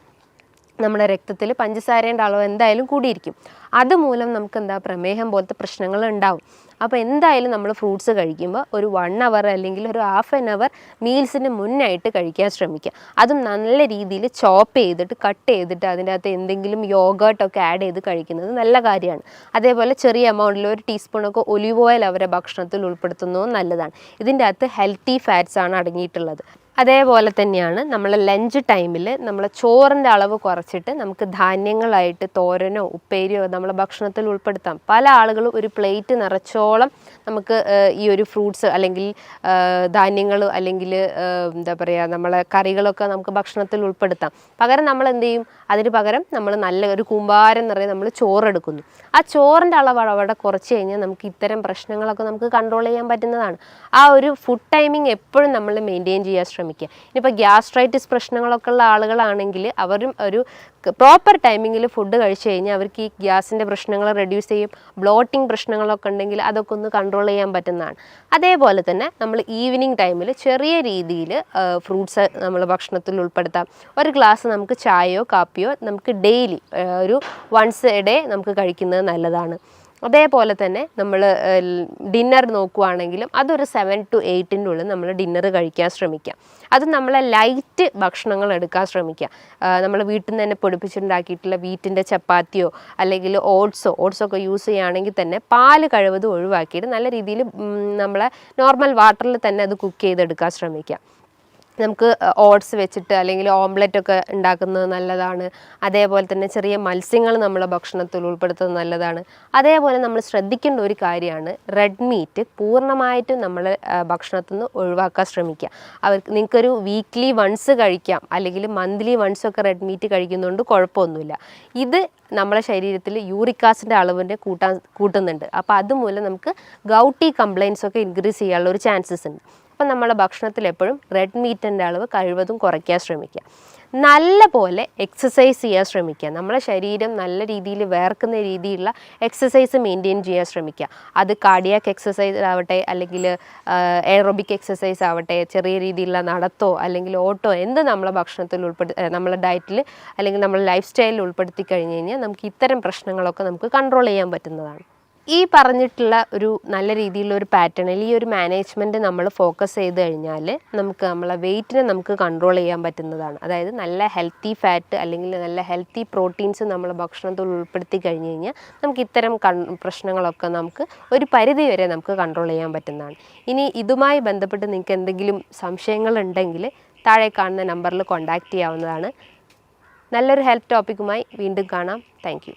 നമ്മുടെ രക്തത്തിൽ പഞ്ചസാരയുടെ അളവ് എന്തായാലും കൂടിയിരിക്കും. അതുമൂലം നമുക്ക് പ്രമേഹം പോലത്തെ പ്രശ്നങ്ങൾ ഉണ്ടാവും. അപ്പോൾ എന്തായാലും നമ്മൾ ഫ്രൂട്ട്സ് കഴിക്കുമ്പോൾ ഒരു 1 hour അല്ലെങ്കിൽ ഒരു ½ an hour മീൽസിന് മുന്നായിട്ട് കഴിക്കാൻ ശ്രമിക്കുക. അതും നല്ല രീതിയിൽ ചോപ്പ് ചെയ്തിട്ട് കട്ട് ചെയ്തിട്ട് അതിൻ്റെ അകത്ത് എന്തെങ്കിലും യോഗേർട്ടൊക്കെ ആഡ് ചെയ്ത് കഴിക്കുന്നത് നല്ല കാര്യമാണ്. അതേപോലെ ചെറിയ എമൗണ്ടിൽ 1 ടീസ്പൂണൊക്കെ ഒലിവ് ഓയിൽ അവരെ ഭക്ഷണത്തിൽ ഉൾപ്പെടുത്തുന്നതും നല്ലതാണ്. ഇതിൻ്റെ അകത്ത് ഹെൽത്തി ഫാറ്റ്സ് ആണ് അടങ്ങിയിട്ടുള്ളത്. അതേപോലെ തന്നെയാണ് നമ്മൾ ലഞ്ച് ടൈമിൽ നമ്മൾ ചോറിൻ്റെ അളവ് കുറച്ചിട്ട് നമുക്ക് ധാന്യങ്ങളായിട്ട് തോരനോ ഉപ്പേരിയോ നമ്മളെ ഭക്ഷണത്തിൽ ഉൾപ്പെടുത്താം. പല ആളുകളും ഒരു പ്ലേറ്റ് നിറച്ചോളം നമുക്ക് ഈ ഒരു ഫ്രൂട്ട്സ് അല്ലെങ്കിൽ ധാന്യങ്ങൾ അല്ലെങ്കിൽ നമ്മളെ കറികളൊക്കെ നമുക്ക് ഭക്ഷണത്തിൽ ഉൾപ്പെടുത്താം. പകരം നമ്മൾ എന്ത് ചെയ്യും, അതിന് പകരം നമ്മൾ നല്ല ഒരു കൂമ്പാരം നിറയെ നമ്മൾ ചോറെടുക്കുന്നു. ആ ചോറിൻ്റെ അളവ് അവിടെ കുറച്ച് കഴിഞ്ഞാൽ നമുക്ക് ഇത്തരം പ്രശ്നങ്ങളൊക്കെ നമുക്ക് കൺട്രോൾ ചെയ്യാൻ പറ്റുന്നതാണ്. ആ ഒരു ഫുഡ് ടൈമിങ് എപ്പോഴും നമ്മൾ മെയിൻറ്റെയിൻ ചെയ്യാൻ ശ്രമിക്കുക. ഇനിയിപ്പോൾ ഗ്യാസ്ട്രൈറ്റിസ് പ്രശ്നങ്ങളൊക്കെ ഉള്ള ആളുകളാണെങ്കിൽ അവരും ഒരു പ്രോപ്പർ ടൈമിങ്ങിൽ ഫുഡ് കഴിച്ചു കഴിഞ്ഞാൽ അവർക്ക് ഈ ഗ്യാസിൻ്റെ പ്രശ്നങ്ങൾ റെഡ്യൂസ് ചെയ്യും. ബ്ലോട്ടിങ് പ്രശ്നങ്ങളൊക്കെ ഉണ്ടെങ്കിൽ അതൊക്കെ ഒന്ന് കൺട്രോൾ ചെയ്യാൻ പറ്റുന്നതാണ്. അതേപോലെ തന്നെ നമ്മൾ ഈവനിങ് ടൈമിൽ ചെറിയ രീതിയിൽ ഫ്രൂട്ട്സ് നമ്മൾ ഭക്ഷണത്തിൽ ഉൾപ്പെടുത്താം. ഒരു ഗ്ലാസ് നമുക്ക് ചായയോ കാപ്പിയോ നമുക്ക് ഡെയിലി ഒരു വൺസ് എ ഡേ നമുക്ക് കഴിക്കുന്നത് നല്ലതാണ്. അതേപോലെ തന്നെ നമ്മൾ ഡിന്നർ നോക്കുവാണെങ്കിലും അതൊരു 7 to 8 ഉള്ളിൽ നമ്മൾ ഡിന്നർ കഴിക്കാൻ ശ്രമിക്കാം. അത് നമ്മളെ ലൈറ്റ് ഭക്ഷണങ്ങൾ എടുക്കാൻ ശ്രമിക്കുക. നമ്മൾ വീട്ടിൽ നിന്ന് തന്നെ പൊടിപ്പിച്ചുണ്ടാക്കിയിട്ടുള്ള വീറ്റിൻ്റെ ചപ്പാത്തിയോ അല്ലെങ്കിൽ ഓട്സൊക്കെ യൂസ് ചെയ്യുകയാണെങ്കിൽ തന്നെ പാല് കഴിവതും ഒഴിവാക്കിയിട്ട് നല്ല രീതിയിൽ നമ്മളെ നോർമൽ വാട്ടറിൽ തന്നെ അത് കുക്ക് ചെയ്തെടുക്കാൻ ശ്രമിക്കുക. നമുക്ക് ഓട്സ് വെച്ചിട്ട് അല്ലെങ്കിൽ ഓംലെറ്റൊക്കെ ഉണ്ടാക്കുന്നത് നല്ലതാണ്. അതേപോലെ തന്നെ ചെറിയ മത്സ്യങ്ങൾ നമ്മളെ ഭക്ഷണത്തിൽ ഉൾപ്പെടുത്തുന്നത് നല്ലതാണ്. അതേപോലെ നമ്മൾ ശ്രദ്ധിക്കേണ്ട ഒരു കാര്യമാണ് റെഡ് മീറ്റ് പൂർണ്ണമായിട്ടും നമ്മൾ ഭക്ഷണത്തിൽ നിന്ന് ഒഴിവാക്കാൻ ശ്രമിക്കുക. നിങ്ങൾക്കൊരു വീക്ക്ലി വൺസ് കഴിക്കാം അല്ലെങ്കിൽ മന്ത്ലി വൺസൊക്കെ റെഡ് മീറ്റ് കഴിക്കുന്നതുകൊണ്ട് കുഴപ്പമൊന്നുമില്ല. ഇത് നമ്മളെ ശരീരത്തിൽ യൂറിക് ആസിഡിൻ്റെ അളവിൻ്റെ കൂട്ടുന്നുണ്ട്. അപ്പോൾ അതുമൂലം നമുക്ക് ഗൗട്ടി കംപ്ലയിൻസ് ഒക്കെ ഇൻക്രീസ് ചെയ്യാനുള്ള ഒരു ചാൻസസ് ഉണ്ട്. അപ്പം നമ്മളെ ഭക്ഷണത്തിൽ എപ്പോഴും റെഡ് മീറ്റിൻ്റെ അളവ് കഴിവതും കുറയ്ക്കാൻ ശ്രമിക്കുക. നല്ല പോലെ എക്സസൈസ് ചെയ്യാൻ ശ്രമിക്കുക. നമ്മളെ ശരീരം നല്ല രീതിയിൽ വേർക്കുന്ന രീതിയിലുള്ള എക്സസൈസ് മെയിൻറ്റെയിൻ ചെയ്യാൻ ശ്രമിക്കുക. അത് കാർഡിയാക് എക്സസൈസ് ആവട്ടെ അല്ലെങ്കിൽ എയറോബിക് എക്സസൈസ് ആവട്ടെ, ചെറിയ രീതിയിലുള്ള നടത്തോ അല്ലെങ്കിൽ ഓട്ടോ എന്ത് നമ്മളെ ഭക്ഷണത്തിൽ നമ്മളെ ഡയറ്റിൽ അല്ലെങ്കിൽ നമ്മളെ ലൈഫ് സ്റ്റൈലിൽ ഉൾപ്പെടുത്തി കഴിഞ്ഞ് കഴിഞ്ഞാൽ നമുക്ക് ഇത്തരം പ്രശ്നങ്ങളൊക്കെ നമുക്ക് കൺട്രോൾ ചെയ്യാൻ പറ്റുന്നതാണ്. ഈ പറഞ്ഞിട്ടുള്ള ഒരു നല്ല രീതിയിലുള്ള ഒരു പാറ്റേണിൽ ഈ ഒരു മാനേജ്മെൻറ്റ് നമ്മൾ ഫോക്കസ് ചെയ്ത് കഴിഞ്ഞാൽ നമുക്ക് നമ്മളെ വെയിറ്റിനെ നമുക്ക് കൺട്രോൾ ചെയ്യാൻ പറ്റുന്നതാണ്. അതായത് നല്ല ഹെൽത്തി ഫാറ്റ് അല്ലെങ്കിൽ നല്ല ഹെൽത്തി പ്രോട്ടീൻസ് നമ്മൾ ഭക്ഷണത്തിൽ ഉൾപ്പെടുത്തി കഴിഞ്ഞ് കഴിഞ്ഞാൽ നമുക്ക് ഇത്തരം പ്രശ്നങ്ങളൊക്കെ നമുക്ക് ഒരു പരിധി വരെ നമുക്ക് കൺട്രോൾ ചെയ്യാൻ പറ്റുന്നതാണ്. ഇനി ഇതുമായി ബന്ധപ്പെട്ട് നിങ്ങൾക്ക് എന്തെങ്കിലും സംശയങ്ങളുണ്ടെങ്കിൽ താഴെ കാണുന്ന നമ്പറിൽ കോൺടാക്റ്റ് ചെയ്യാവുന്നതാണ്. നല്ലൊരു ഹെൽത്ത് ടോപ്പിക്കുമായി വീണ്ടും കാണാം. Thank you.